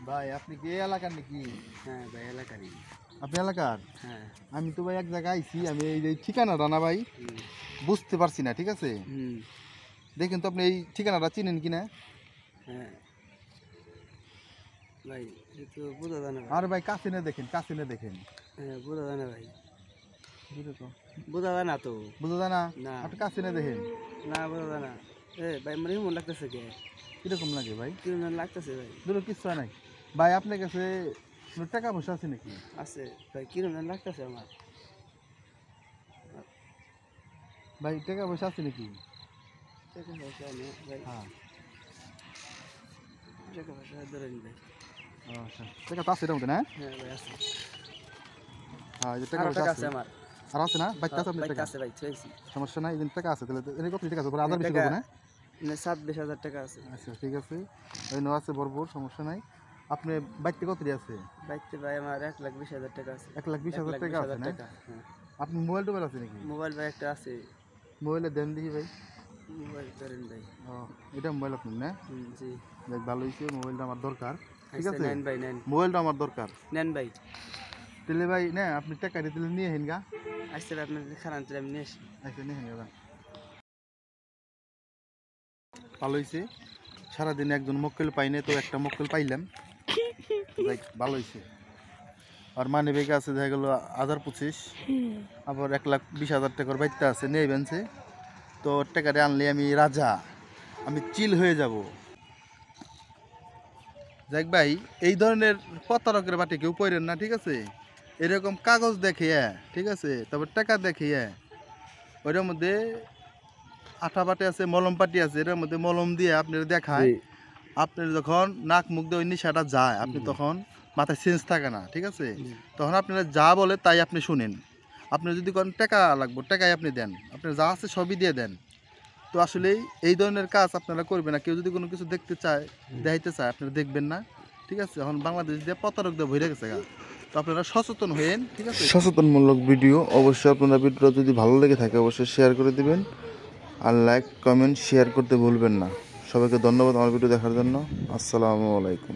ভাই আপনি কি এই এলাকার নাকি? হ্যাঁ ভাই এলাকারই। আপনি এলাকার? হ্যাঁ। আমি তো ভাই এক জায়গায় আইছি, আমি এই যে ঠিকানাটা না ভাই বুঝতে পারছি না, ঠিক আছে? দেখেন তো আপনি এই ঠিকানাটা চিনেন কিনা? হ্যাঁ ভাই একটু বোঝা যায় না। আর ভাই কাছে না দেখেন, কাছে না দেখেন। হ্যাঁ বোঝা যায় না ভাই, বুঝে তো বোঝা যায় না তো। বুঝা যায় না? না আপনি কাছে না দেখেন। না বোঝা যায় না। ভাই আমার এমন লাগতেছে কে, কিরকম লাগে ভাই? কিরকম লাগতেছে ভাই। দুটো কিচ্ছু নাই ভাই। আপনার কাছে কোনো টাকা পয়সা আছে নাকি? আছে ভাই, কিরকম লাগতেছে আমার। ভাই টাকা পয়সা আছে নাকি? টাকা পয়সা নেই ভাই। হ্যাঁ টাকা পয়সা ধরেন ভাই। আচ্ছা, টাকা তো আছে এর মধ্যে না? হ্যাঁ ভাই আছে। হ্যাঁ, এই যে টাকা পয়সা আছে আমার। আর আছে না? বাইকটা আছে আপনার টাকা? আছে ভাই, থইছি। সমস্যা নাই, এই টাকা আছে তাহলে এনে কত টাকা আছে? পরে আদার বেশি করবো না? 27,000 টাকা আছে। আচ্ছা ঠিক আছে, ওই নো আছে বড় সমস্যা নাই। আপনি বাইকটা কত আছে? বাইকতে ভাই আমার 1,20,000 টাকা আছে। 1,20,000 টাকা আছে না? হ্যাঁ। আপনি মোবাইল টোবাইল আছে নাকি? মোবাইল ভাই একটা আছে। মোবাইলে দেন দেখি ভাই। মোবাইল ধরেন ভাই। ও এটা মোবাইল আপনার না? জি দেখ ভালো হয়েছে, মোবাইলটা আমার দরকার, ঠিক আচ্ছা, আছে? নেন ভাই নেন। মোবাইলটা আমার দরকার। নেন ভাই। তাহলে ভাই না আপনি টাকা দিয়ে তাহলে নিয়ে হেন গা। আচ্ছা ভাই আপনার খারাপ তাহলে আমি নিয়ে আসি। আচ্ছা নিয়ে হেন গা। ভালো হয়েছে, সারাদিন একজন মক্কেল পাই নাই তো একটা মক্কেল পাইলাম, দেখ ভালো হয়েছে। আর মানি ব্যাগে আছে দেখা গেলো 1,25,000, আবার 1,20,000 টাকার বাইকটা আছে নিয়ে বেনছে। তো টাকাটা আনলে আমি রাজা, আমি চিল হয়ে যাব। দেখ ভাই এই ধরনের প্রতারকের বাটে কেউ পড়েন না, ঠিক আছে? এরকম কাগজ দেখিয়ে, ঠিক আছে, তারপর টাকা দেখিয়ে ওইটার মধ্যে আঠা পাটি আছে, মলম পাটি আছে, এটার মধ্যে মলম দিয়ে আপনার দেখায়। আপনার যখন নাক মুখ দিয়ে ওই নিশাটা যায়, আপনি তখন মাথায় সেন্স থাকে না, ঠিক আছে? তখন আপনারা যা বলে তাই আপনি শুনেন। আপনি যদি কোন টাকা লাগবে টাকাই আপনি দেন, আপনার যা আছে সবই দিয়ে দেন। তো আসলে এই ধরনের কাজ আপনারা করবেন না। কেউ যদি কোনো কিছু দেখতে চায়, দেখাইতে চায়, আপনারা দেখবেন না, ঠিক আছে? এখন বাংলাদেশ দিয়ে প্রতারক দিয়ে ভরে গেছে, তো আপনারা সচেতন হয়েন, ঠিক আছে? সচেতনমূলক ভিডিও অবশ্যই আপনারা ভিডিওটা যদি ভালো লেগে থাকে অবশ্যই শেয়ার করে দিবেন, আর লাইক কমেন্ট শেয়ার করতে ভুলবেন না। সবাইকে ধন্যবাদ আমার ভিডিও দেখার জন্য। আসসালামু আলাইকুম।